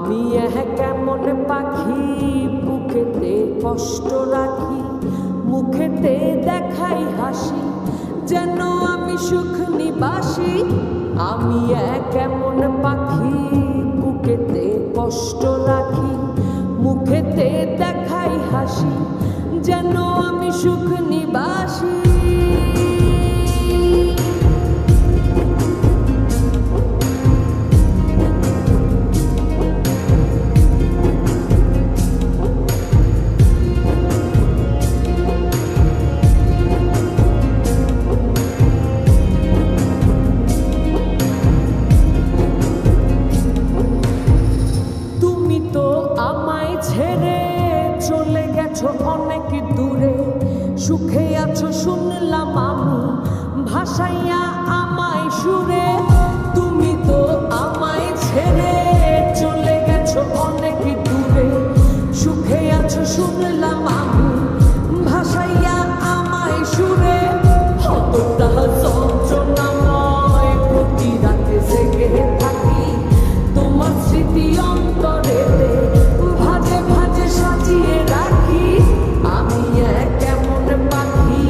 আমি কেমন পাখি বুকেতে কষ্ট রাখি, মুখেতে দেখাই হাসি, যেন আমি সুখ নিবাসী। আমি কেমন পাখি বুকেতে কষ্ট রাখি, মুখেতে দেখাই হাসি, যেন আমি সুখ নিবাসী। ছেড়ে চলে গেছো অনেক দূরে, সুখে আছো শুনলাম আমি, ভাসাইয়া আমায় সুরে। তুমি তো আমায় ছেড়ে চলে গেছো অনেক দূরে, সুখে আছো শুনলাম আমি, ভাসাইয়া আমায় সুরে। কতটা যন্ত্রণাময় প্রতি রাতে জেগে থাকি, তোমার স্মৃতি অন্তরে সাজিয়ে রাখি। আমি কেমন পাখি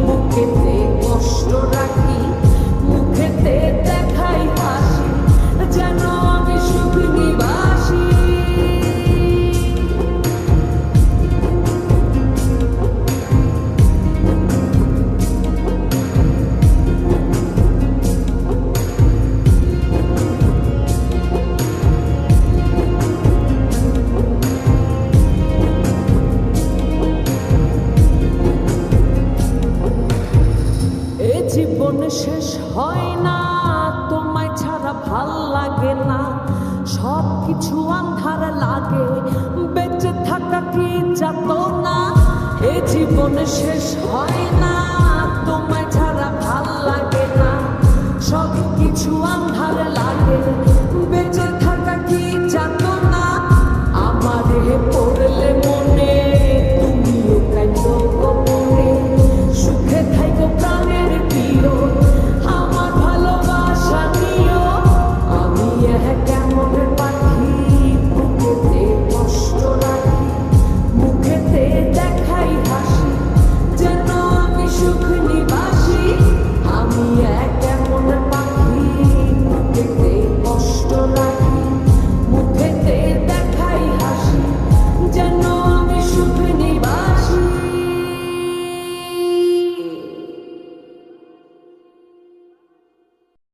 বুকেতে কষ্ট রাখি, মুখেতে দেখাই হাসি, যেন আমি সুখ নিবাসী। জীবন শেষ হয় না, তোমায় ছাড়া ভাল লাগে না, সব কিছু আন্ধার লাগে, বেঁচে থাকা কি যাত না। এ জীবন শেষ হয় না।